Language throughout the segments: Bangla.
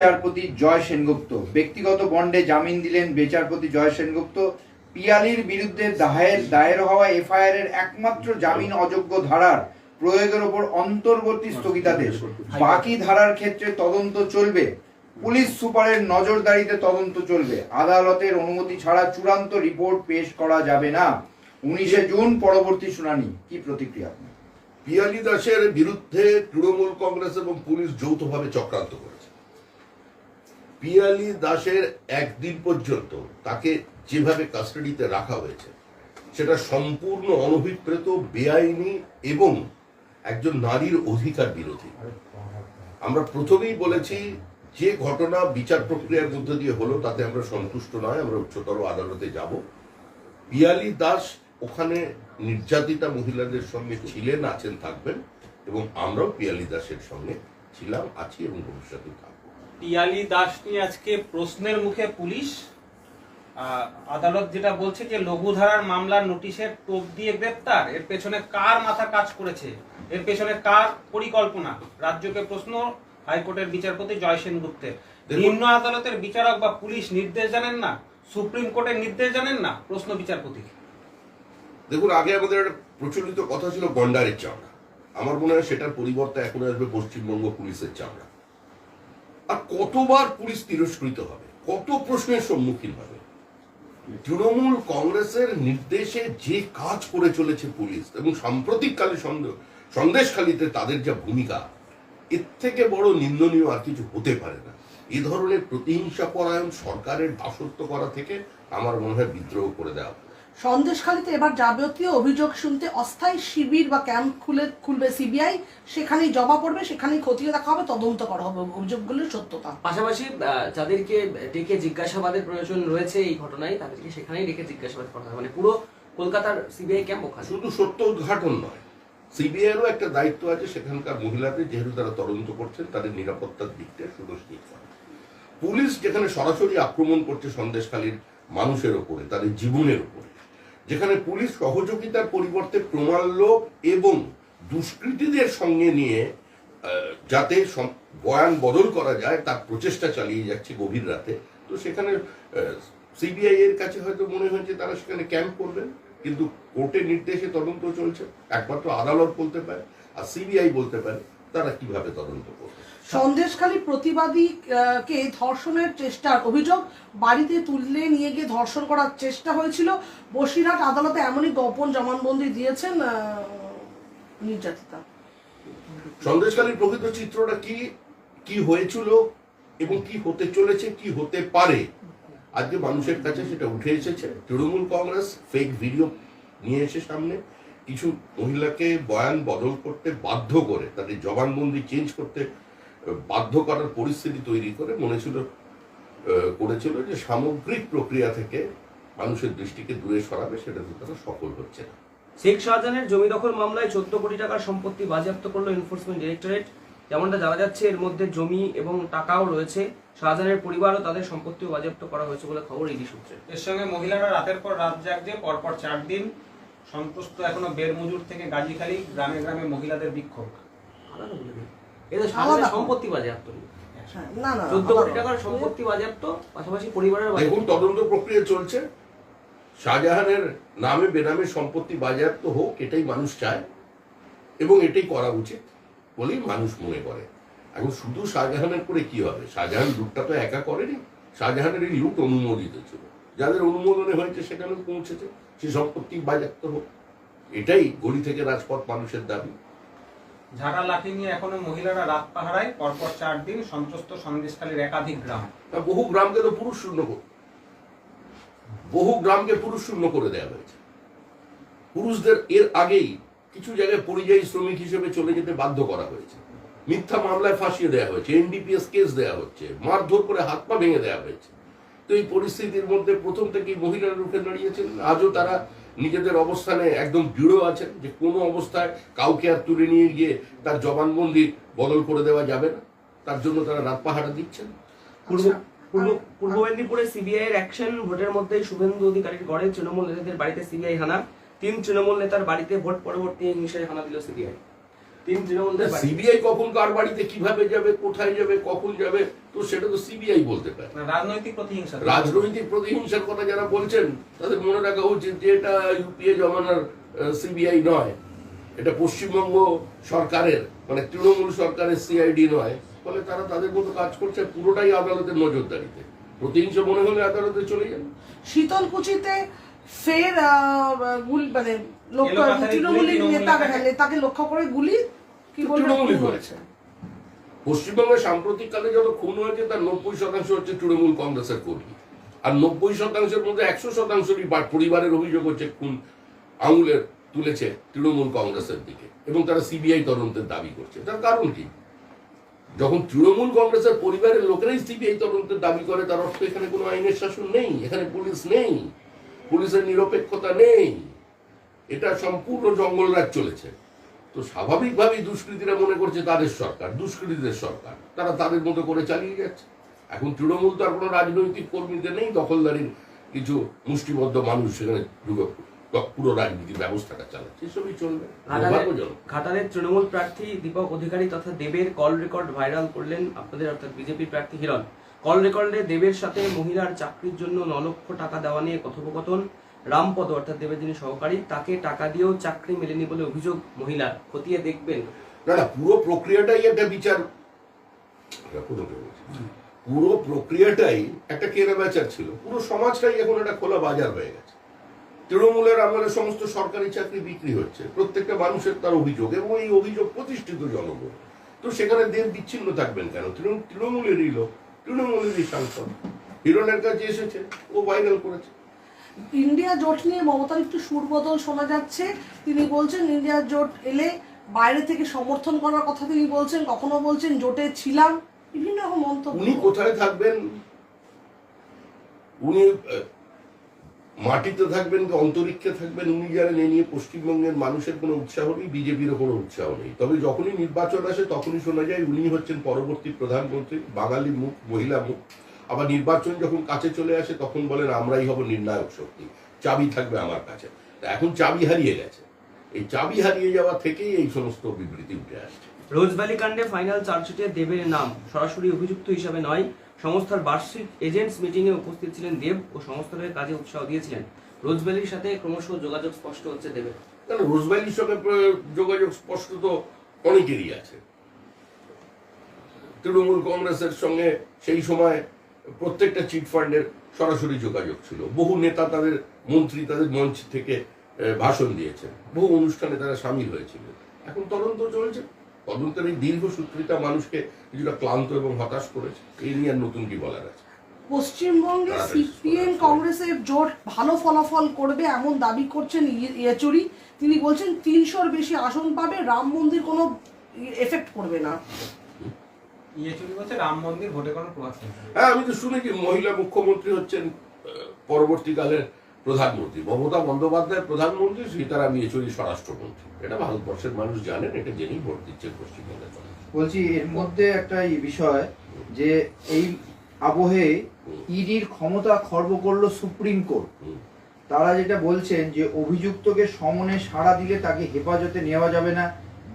বিচারপতি জয় সেনগুপ্ত ব্যক্তিগত বন্ডে জামিন দিলেন বিচারপতি জয় সেনগুপ্ত। পিয়ালির বিরুদ্ধে দায়ের হওয়া এফআইআর এর একমাত্র জামিন অযোগ্য ধারার প্রয়োগের ওপর অন্তর্বর্তী স্থগিতাদেশ, বাকি ধারার ক্ষেত্রে তদন্ত চলবে। পুলিশ সুপারের নজরদারিতে তদন্ত চলবে। আদালতের অনুমতি ছাড়া চূড়ান্ত রিপোর্ট পেশ করা যাবে না। 19 জুন পরবর্তী শুনানি। কি প্রতিক্রিয়া? পিয়ালি দাসের বিরুদ্ধে তৃণমূল কংগ্রেস এবং পুলিশ যৌথভাবে চক্রান্ত করেছে। পিয়ালি দাসের একদিন পর্যন্ত তাকে যেভাবে কাস্টাডিতে রাখা হয়েছে সেটা সম্পূর্ণ অনভিপ্রেত, বেআইনি এবং একজন নারীর অধিকার বিরোধী। আমরা প্রথমেই বলেছি যে ঘটনা বিচার প্রক্রিয়ার মধ্যে দিয়ে হলো তাতে আমরা সন্তুষ্ট নয়, আমরা উচ্চতর আদালতে যাব। পিয়ালি দাস ওখানে নির্যাতিতা মহিলাদের সঙ্গে ছিলেন, আছেন, থাকবেন, এবং আমরাও পিয়ালি দাসের সঙ্গে ছিলাম, আছি এবং ভবিষ্যতে থাকবো। পিয়ালি দাস নিয়ে আজকে প্রশ্নের মুখে পুলিশ। আদালত যেটা বলছে যে লঘুধারার মামলার নোটিশের টোপ দিয়ে গ্রেপ্তার, এর পেছনে কার মাথা কাজ করেছে, এর পেছনে কার পরিকল্পনা? রাজ্যকে প্রশ্ন হাইকোর্টের বিচারপতি জয় সেনগুপ্তের। নিম্ন আদালতের বিচারক বা পুলিশ নির্দেশ জানেন না, সুপ্রিম কোর্টের নির্দেশ জানেন না, প্রশ্ন বিচারপতি। দেখুন, আগে আমাদের একটা প্রচলিত কথা ছিল গন্ডারের চামড়া। আমার মনে হয় সেটার পরিবর্তে এখন আসবে পশ্চিমবঙ্গ পুলিশের চামড়া। আর কতবার পুলিশ তিরস্কৃত হবে, কত প্রশ্নের সম্মুখীন হবে। তৃণমূল কংগ্রেসের নির্দেশে যে কাজ করে চলেছে পুলিশ, এবং সাম্প্রতিককালে সন্দেশখালীতে তাদের যা ভূমিকা, এর থেকে বড় নিন্দনীয় আর কিছু হতে পারে না। এ ধরনের প্রতিহিংসা পরায়ণ সরকারের দাসত্ব করা থেকে আমার মনে হয় বিদ্রোহ করে দেওয়া। সন্দেশখালীতে এবার যাবতীয় অভিযোগ শুনতে অস্থায়ী শিবির বা ক্যাম্প খুলবে সিবিআই। সেখানেই জমা পড়বে, সেখানেই খতিয়ে দেখা হবে, তদন্ত করা হবে অভিযোগগুলোর সত্যতা। পাশাপাশি যাদেরকে ডেকে জিজ্ঞাসাবাদের প্রয়োজন রয়েছে এই ঘটনায়, তাদেরকে সেখানেই ডেকে জিজ্ঞাসাবাদ করা হবে। মানে পুরো কলকাতার সিবিআই ক্যাম্প ওখানে। শুধু সত্য উদ্ঘাটন নয়, সিবিআইয়েরও একটা দায়িত্ব আছে সেখানকার মহিলাদের, যেহেতু তারা তদন্ত করছেন, তাদের নিরাপত্তার দিকটা সুনিশ্চিত করা। পুলিশ যেখানে সরাসরি আক্রমণ করছে সন্দেশখালীর মানুষের ওপরে, তাদের জীবনের উপরে, যেখানে পুলিশ সহযোগিতার পরিবর্তে প্রমাণ লোভ এবং দুষ্কৃতীদের সঙ্গে নিয়ে যাতে বয়ান বদল করা যায় তার প্রচেষ্টা চালিয়ে যাচ্ছে গভীর রাতে, তো সেখানে সিবিআই এর কাছে হয়তো মনে হয়েছে তারা সেখানে ক্যাম্প করবেন, কিন্তু কোর্টের নির্দেশে তদন্ত চলছে। একমাত্র আদালত বলতে পারে আর সিবিআই বলতে পারে তারা কিভাবে তদন্ত করবে। সন্দেশখালী প্রতিবাদীকে ধর্ষণের চেষ্টার অভিযোগ, বাড়িতে তুলে নিয়ে গিয়ে ধর্ষণ করার চেষ্টা হয়েছিল। বসিরহাট আদালতে এমনই গোপন জবানবন্দি দিয়েছেন নির্যাতিতা। সন্দেশখালীর প্রকৃত চিত্রটা কি হয়েছিল এবং কি হতে চলেছে, কি হতে পারে, আজকে মানুষের কাছে সেটা উঠে এসেছে। তৃণমূল কংগ্রেস ফেক ভিডিও নিয়ে এসে সামনে কিছু মহিলাকে বয়ান বদল করতে বাধ্য করে, তাদের জবানবন্দি চেঞ্জ করতে বাধ্য করার পরিস্থিতি তৈরি করে করেছিল যে সামগ্রিক প্রক্রিয়া থেকে মানুষের দৃষ্টিকে দূরে সরাবে, সেটাতে তারা সফল হচ্ছে না। শেখ শাহজাহানের জমি দখল মামলায় 14 কোটি টাকার সম্পত্তি বাজেয়াপ্ত করলো এনফোর্সমেন্ট ডিরেক্টরেট। যেমনটা জানা যাচ্ছে, এর মধ্যে জমি এবং টাকাও রয়েছে। শাহজাহানের পরিবার ও তাদের সম্পত্তিও বাজেয়াপ্ত করা হয়েছে বলে খবর ইডি সূত্রে। এর সঙ্গে মহিলারা রাতের পর রাত জাগছে, পরপর 4 দিন সন্তুষ্ট এখনো বেরমজুর থেকে গাজীখালী গ্রামে গ্রামে মহিলাদের বিক্ষোভ। এটা শাহজাহানের সম্পত্তি বাজেয়াপ্ত, না না 14 কোটি টাকার সম্পত্তি বাজেয়াপ্ত, পাশাপাশি পরিবারের দেখুন তদন্ত প্রক্রিয়া চলছে। শাহজাহানের নামে বেনামে সম্পত্তি বাজেয়াপ্ত হোক, এটাই মানুষ চায় এবং এটাই করা উচিত বলেই মানুষ মনে করে। এখন শুধু শাহজাহানের করে কি হবে? শাহজাহান লুটটা তো একা করেনি, শাহজাহানের এই লুট অনুমোদিত ছিল, যাদের অনুমোদনে হয়েছে সেখানে পৌঁছেছে, সে সম্পত্তি বাজেয়াপ্ত হোক, এটাই গলি থেকে রাজপথ মানুষের দাবি। ঝাড়া লাঠি নিয়ে এখনো মহিলারা রাত পাহারায়, পরপর 4 দিন সন্ত্রস্ত সন্দেশখালীর একাধিক গ্রাম। বহু গ্রামকে তো পুরুষ শূন্য করে দেওয়া হয়েছে। পুরুষদের এর আগেই কিছু জায়গায় পরিযায়ী শ্রমিক হিসেবে চলে যেতে বাধ্য করা হয়েছে, মিথ্যা মামলায় ফাঁসিয়ে দেওয়া হয়েছে, এনডিপিএস কেস দেওয়া হচ্ছে, মারধর করে হাত পা ভেঙে দেওয়া হয়েছে। তো এই পরিস্থিতির মধ্যে প্রথম থেকেই মহিলারা রুখে দাঁড়িয়েছেন। আজও তারা নিজেদের অবস্থানে একদম দৃঢ় আছেন যে কোনো অবস্থায় কাউকে আর তুলে নিয়ে গিয়ে তার জবানবন্দি বদল করে দেওয়া যাবে না, তার জন্য তারা রাত পাহারা দিচ্ছেন। পূর্ব মেদিনীপুরে সিবিআই এর অ্যাকশন। ভোটের মধ্যে শুভেন্দু অধিকারীর গড়ে তৃণমূল নেতাদের বাড়িতে সিবিআই হানা। 3 তৃণমূল নেতার বাড়িতে ভোট পরবর্তী হিংসায় হানা দিল সিবিআই। তিন তৃণমূলদের বাড়ি। সিবিআই কখন কার বাড়িতে কিভাবে যাবে, কোথায় যাবে, কখন যাবে, তো সেটা তো সিবিআই বলতে পারে। রাজনৈতিক প্রতিহিংসা। রাজনৈতিক প্রতিহিংসার কথা যারা বলছেন তাদের মনে রাখা উচিত যে এটা ইউপিএ জমানার সিবিআই নয়, এটা পশ্চিমবঙ্গ সরকারের মানে তৃণমূল সরকারের সিআইডি নয়। ফলে তারা তাদের মতো কাজ করছে, পুরোটাই আদালতের নজরদারিতে। প্রতিহিংসা মনে হলে আদালতে চলে যান। শীতলকুচিতে ফের মানে এলোপাথারি তৃণমূলী গুলি, নেতাকে লক্ষ্য করে গুলি, কি বলবেন? তৃণমূলই করেছে। পশ্চিমবঙ্গে সাম্প্রতিককালে যত খুন হয়েছে তার 90% হচ্ছে তৃণমূল কংগ্রেসের কর্মী, আর 90%-এর মধ্যে 100%-ই পরিবারের অভিযোগ হচ্ছে খুন আঙুলের তুলেছে তৃণমূল কংগ্রেসের দিকে, এবং তারা সিবিআই তদন্তের দাবি করছে। তার কারণ কি? যখন তৃণমূল কংগ্রেসের পরিবারের লোকেরাই সিবিআই তদন্তের দাবি করে, তার অর্থ এখানে কোনো আইনের শাসন নেই, এখানে পুলিশ নেই, পুলিশের নিরপেক্ষতা নেই, এটা সম্পূর্ণ জঙ্গলরাজ চলেছে। তো স্বাভাবিকভাবেই দুষ্কৃতীরা মনে করছে তাদের সরকার, দুষ্কৃতীদের সরকার, তারা তাদের মতো করে চালিয়ে যাচ্ছে। এখন তৃণমূল তো আর কোনো রাজনৈতিক কর্মীদের নেই, দখলদারির কিছু মুষ্টিবদ্ধ মানুষ সেখানে পুরো রাজনীতি ব্যবস্থাটা চালাচ্ছে, এসবই চলবে। দুর্ভাগ্যজনক। ঘাটালের তৃণমূল প্রার্থী দীপক অধিকারী তথা দেবের কল রেকর্ড ভাইরাল করলেন আপনাদের অর্থাৎ বিজেপির প্রার্থী হিরণ। কল রেকর্ডে দেবের সাথে মহিলার চাকরির জন্য 9 লক্ষ টাকা দেওয়া নিয়ে কথোপকথন। রামপদ অর্থাৎ দেবের যিনি সহকারী, তাকে টাকা দিয়েও চাকরি মেলেনি বলে অভিযোগ মহিলার। খতিয়ে দেখবেন। না না, পুরো প্রক্রিয়াটাই একটা বিচার, পুরো প্রক্রিয়াটাই একটা কেনা বেচার ছিল। পুরো সমাজটাই এখন একটা খোলা বাজার হয়ে গেছে। তৃণমূলের আমলে সমস্ত সরকারি চাকরি বিক্রি হচ্ছে, প্রত্যেকটা মানুষের তার অভিযোগ, এবং এই অভিযোগ প্রতিষ্ঠিত জনগণ। তো সেখানে দেব বিচ্ছিন্ন থাকবেন কেন? তৃণমূলেরই লোক, তৃণমূলেরই সাংসদ, হিরণের কাছে এসেছে, ও ভাইরাল করেছে। ইন্ডিয়া জোট নিয়ে মমতার একটু সুর বদল শোনা যাচ্ছে। তিনি বলছেন ইন্ডিয়া জোট এলে বাইরে থেকে সমর্থন করার কথা তিনি বলছেন, কখনো বলছেন জোটে ছিলাম, বিভিন্ন রকম মন্তব্য। উনি কোথায় থাকবেন? উনি মাটিতে থাকবেন কি অন্তরিক্ষে থাকবেন উনি জানেন। এ নিয়ে পশ্চিমবঙ্গের মানুষের কোনো উৎসাহ নেই, বিজেপিরও কোনো উৎসাহ নেই। তবে যখনই নির্বাচন আসে তখনই শোনা যায় উনি হচ্ছেন পরবর্তী প্রধানমন্ত্রী, বাঙালি মুখ, মহিলা মুখ। আবার নির্বাচন যখন কাছে চলে আসে তখন বলেন আমরাই হব নির্ণায়ক শক্তি, চাবি থাকবে আমার কাছে। এখন চাবি হারিয়ে গেছে, এই চাবি হারিয়ে যাওয়া থেকেই এই সমস্ত বিবৃতি উঠে আসছে। রোজভ্যালি কাণ্ডে ফাইনাল চার্জশিটে দেবের নাম সরাসরি অভিযুক্ত হিসাবে নয়, সংস্থার বার্ষিক এজেন্টস মিটিংয়ে উপস্থিত ছিলেন দেব ও সংস্থার কাজে উৎসাহ দিয়েছিলেন। রোজভ্যালির সাথে ক্রমশ যোগাযোগ স্পষ্ট হচ্ছে দেবের। কারণ রোজভ্যালির সঙ্গে যোগাযোগ স্পষ্ট তো অনেকেরই আছে। তৃণমূল কংগ্রেসের সঙ্গে সেই সময় প্রত্যেকটা চিট ফান্ডের সরাসরি যোগাযোগ ছিল। বহু নেতা তাদের মন্ত্রী তাদের মঞ্চ থেকে ভাষণ দিয়েছেন, বহু অনুষ্ঠানে তারা সামিল হয়েছিল। এখন তদন্ত চলছে, তদন্তের এই দীর্ঘসূত্রিতা মানুষকে কিছুটা ক্লান্ত এবং হতাশ করেছে। এই নিয়ে আর নতুন কি বলার আছে? পশ্চিমবঙ্গে সিপিএম কংগ্রেসের জোট ভালো ফলাফল করবে এমন দাবি করছেন ইয়েচুরি। তিনি বলছেন 300-র বেশি আসন পাবে, রাম মন্দির কোনো এফেক্ট করবে না। ইয়েচুরি বলছে রাম মন্দির ভোটে কোনো প্রভাব ফেলবে না। হ্যাঁ, আমি তো শুনেছি মহিলা মুখ্যমন্ত্রী হচ্ছেন পরবর্তীকালের প্রধানমন্ত্রী, মমতা বন্দ্যোপাধ্যায় প্রধানমন্ত্রী, সীতারাম ইয়েচুরি স্বরাষ্ট্রমন্ত্রী। এটা ভারতবর্ষের মানুষ জানেন, এটা জেনেই ভোট দিচ্ছেন পশ্চিমবঙ্গে। বলছি এর মধ্যে একটা বিষয় যে এই আবহে ইডির ক্ষমতা খর্ব করলো সুপ্রিম কোর্ট। তারা যেটা বলছেন যে অভিযুক্তকে সমনে সাড়া দিলে তাকে হেফাজতে নেওয়া যাবে না,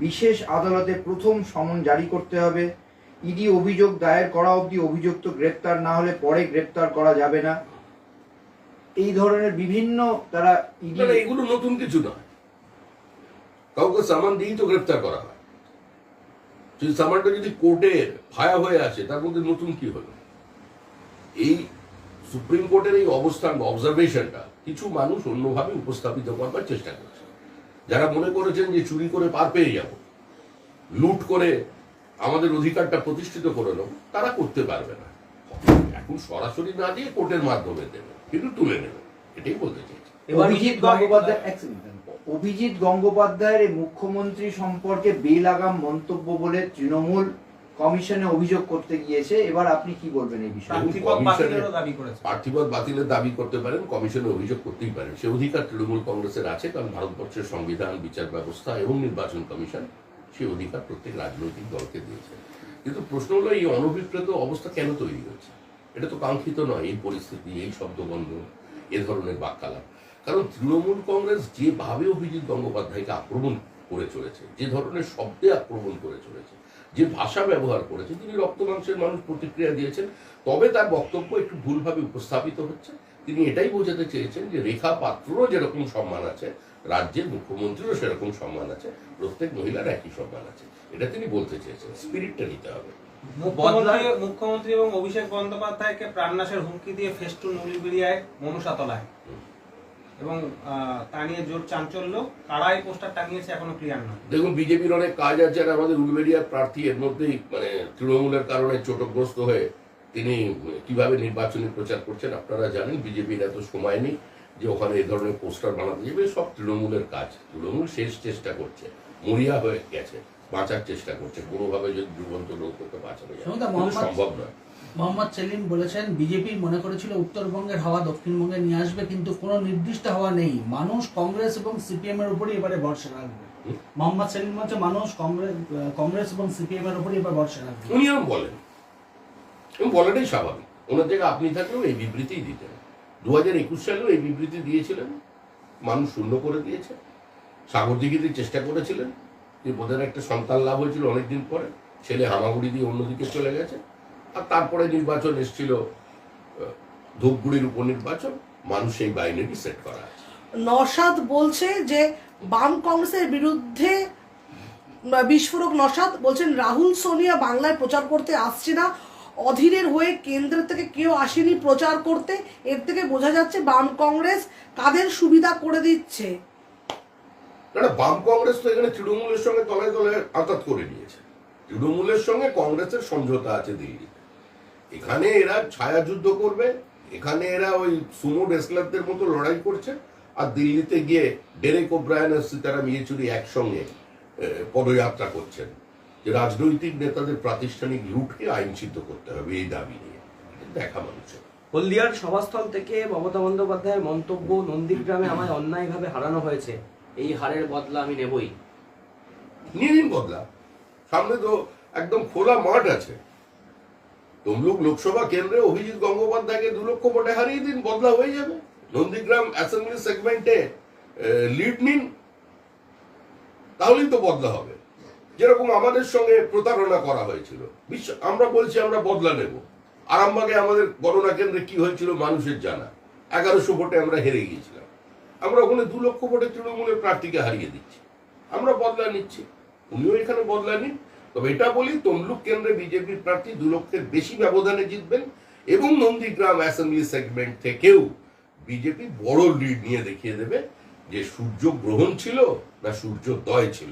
বিশেষ আদালতে প্রথম সমন জারি করতে হবে। ইডি অভিযোগ দায়ের করা অবধি অভিযুক্ত গ্রেপ্তার না হলে পরে গ্রেপ্তার করা যাবে না। এই ধরনের বিভিন্ন তারা ইডি, এগুলো নতুন কিছু নয়। কাউকে সামান দিয়েই তো গ্রেপ্তার করা হয়। যদি সামানটা যদি কোর্টের ভায়া হয়ে আসে তার মধ্যে নতুন কি হলো? এই সুপ্রিম কোর্টের এই অবস্থান অবজারভেশনটা কিছু মানুষ অন্যভাবে উপস্থাপিত করবার চেষ্টা করছে। যারা মনে করেছেন যে চুরি করে পার পেয়ে যাব, লুট করে আমাদের অধিকারটা প্রতিষ্ঠিত করে নেব, তারা করতে পারবে না। এখন সরাসরি না দিয়ে কোর্টের মাধ্যমে দেবে, কিন্তু তুলে নেবে, এটাই বলতে চাইছি। অভিজিৎ গঙ্গোপাধ্যায়ের এই মুখ্যমন্ত্রী সম্পর্কে বেলাগাম মন্তব্য বলে তৃণমূল কমিশনে অভিযোগ করতে গিয়েছে। এবার আপনি কি বলবেন এই বিষয়ে? প্রার্থীপদ বাতিলের দাবি করতে পারেন, কমিশনে অভিযোগ করতেই পারেন, সে অধিকার তৃণমূল কংগ্রেসের আছে। কারণ ভারতবর্ষের সংবিধান, বিচার ব্যবস্থা এবং নির্বাচন কমিশন সে অধিকার প্রত্যেক রাজনৈতিক দলকে দিয়েছে। কিন্তু প্রশ্ন হলো এই অনভিপ্রেত অবস্থা কেন তৈরি হয়েছে? এটা তো কাঙ্ক্ষিত নয়, এই পরিস্থিতি, এই শব্দবন্ধ, এ ধরনের বাক্যালাপ। কারণ তৃণমূল কংগ্রেস যেভাবে অভিজিৎ গঙ্গোপাধ্যায়কে আক্রমণ করে চলেছে, যে ধরনের শব্দে আক্রমণ করে চলেছে, যে ভাষা ব্যবহার করেছে, তিনি রক্ত মাংসের মানুষ প্রতিক্রিয়া দিয়েছেন। তবে তার বক্তব্য একটু ভুলভাবে উপস্থাপিত হচ্ছে। তিনি এটাই বোঝাতে চেয়েছেন যে রেখা পাত্ররও যেরকম সম্মান আছে, রাজ্যের মুখ্যমন্ত্রীরও সেরকম সম্মান আছে, প্রত্যেক মহিলার একই সম্মান আছে, এটা তিনি বলতে চেয়েছেন। স্পিরিটটা নিতে হবে। মুখ্যমন্ত্রী এবং অভিষেক বন্দ্যোপাধ্যায়কে প্রাণনাশের হুমকি দিয়ে ফেস্টুন উলিবিড়িয়ায় মনুষাতলায়, এবং তা নিয়ে জোর চাঞ্চল্য। কারা এই পোস্টার টাঙিয়েছে এখনো ক্লিয়ার নয়। দেখুন, বিজেপির অনেক কাজ আছে, আর আমাদের উলবেড়িয়ার প্রার্থী এর মধ্যেই তৃণমূলের কারণে চোটগ্রস্ত হয়ে তিনি কিভাবে নির্বাচনী প্রচার করছেন আপনারা জানেন। বিজেপির এত সময় নেই যে ওখানে এই ধরনের পোস্টার বানাতে যাবে, সব তৃণমূলের কাজ। তৃণমূল শেষ চেষ্টা করছে, মরিয়া হয়ে গেছে, বাঁচার চেষ্টা করছে, কোনোভাবে যদি যুবন্ত লোককে বাঁচানো যায়, সম্ভব নয়। মোহাম্মদ সেলিম বলেছেন, বিজেপি মনে করেছিল উত্তরবঙ্গের হাওয়া দক্ষিণবঙ্গে নিয়ে আসবে, কিন্তু কোনো নির্দিষ্ট হাওয়া নেই। মানুষ কংগ্রেস এবং সিপিএম এর উপরই এবারে ভরসা রাখবে। মোহাম্মদ সেলিম বলছে, মানুষ কংগ্রেস এবং সিপিএম এর উপরই এবার ভরসা রাখবে। উনি এরকম বলেন, এবং বলাটাই স্বাভাবিক। ওনার জায়গায় আপনি থাকলেও এই বিবৃতিই দিতেন। 2021 সালেও এই বিবৃতি দিয়েছিলেন, মানুষ শূন্য করে দিয়েছে। সাগর দিঘিতে চেষ্টা করেছিলেন, যে বোধের একটা সন্তান লাভ হয়েছিল অনেকদিন পরে, ছেলে হামাগুড়ি দিয়ে অন্যদিকে চলে গেছে। আর তারপরে নির্বাচন এসেছিল, ধূপগুড়ির উপনির্বাচন, মানুষ এই বাইনারি সেট করা আছে। নওশাদ বলছে যে বাম কংগ্রেসের বিরুদ্ধে বিস্ফোরক নওশাদ বলছেন, রাহুল সোনিয়া বাংলায় প্রচার করতে আসছে না, অধীরের হয়ে কেন্দ্র থেকে কেউ আসেনি প্রচার করতে। এর থেকে বোঝা যাচ্ছে বাম কংগ্রেস কাদের সুবিধা করে দিচ্ছে। না, বাম কংগ্রেস তো এখানে তৃণমূলের সঙ্গে তলায় তলায় আঘাত করে নিয়েছে। তৃণমূলের সঙ্গে কংগ্রেসের সমঝোতা আছে দিল্লিতে। এখানে এরা ছায়া যুদ্ধ করবে, এখানে এরা ওই সুমো রেসলারদের মতো লড়াই করছে, আর দিল্লিতে গিয়ে ডেরেক ওব্রায়ান আর সীতারাম ইয়েচুরি একসঙ্গে পদযাত্রা করছেন, যে রাজনৈতিক নেতাদের প্রাতিষ্ঠানিক লুটকে আইনচিত করতে হবে, এই দাবি নিয়ে দেখা মানুষের। হলদিয়ার সভাস্থল থেকে মমতা বন্দ্যোপাধ্যায়ের মন্তব্য, নন্দীগ্রামে আমায় অন্যায়ভাবে হারানো হয়েছে, এই হারের বদলা আমি নেবই। নিয়ে নিন বদলা, সামনে তো একদম খোলা মাঠ আছে। তমলুক লোকসভা কেন্দ্রে অভিজিৎ গঙ্গোপাধ্যায়কে 2 লক্ষ ভোটে হারিয়ে দিন, বদলা হয়ে যাবে। নন্দীগ্রাম অ্যাসেম্বলি সেগমেন্টে লিড নিন, তাহলেই তো বদলা হবে। যেরকম আমাদের সঙ্গে প্রতারণা করা হয়েছিল, আমরা বলছি আমরা বদলা নেব। আরামবাগে আমাদের গণনা কেন্দ্রে কি হয়েছিল মানুষের জানা, 1100 ভোটে আমরা হেরে গিয়েছিলাম। আমরা ওখানে 2 লক্ষ ভোটে তৃণমূলের প্রার্থীকে হারিয়ে দিচ্ছি, আমরা বদলা নিচ্ছি। উনিও এখানে বদলা নিন। তবে এটা বলি, তমলুক কেন্দ্রে বিজেপির প্রার্থী 2 লক্ষের বেশি ব্যবধানে জিতবেন, এবং নন্দীগ্রাম অ্যাসেম্বলি সেগমেন্ট থেকেও বিজেপি বড় লিড নিয়ে দেখিয়ে দেবে যে সূর্য গ্রহণ ছিল না সূর্যোদয় ছিল,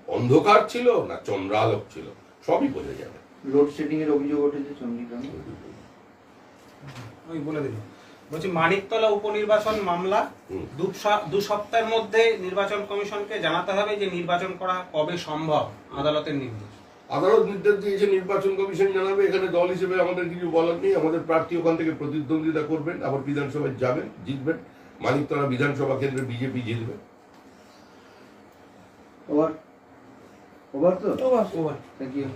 অন্ধকার ছিল না চন্দ্রালোক ছিল, সবই বোঝা যাবে। লোডশেডিং এর অভিযোগ উঠেছে চণ্ডীগ্রামে, ওই বলে দিল। বলছি, মানিকতলা উপনির্বাচন মামলা 2 সপ্তাহের মধ্যে নির্বাচন কমিশনকে জানাতে হবে যে নির্বাচন করা কবে সম্ভব, আদালতের নির্দেশ। আদালত নির্দেশ দিয়েছে, নির্বাচন কমিশন জানাবে। এখানে দল হিসেবে আমাদের কিছু বলার নেই। আমাদের প্রার্থী ওখান থেকে প্রতিদ্বন্দ্বিতা করবেন, আবার বিধানসভায় যাবেন, জিতবেন। মানিকতলা বিধানসভা কেন্দ্রে বিজেপি জিতবে। ওভার তো ওভার। Thank you.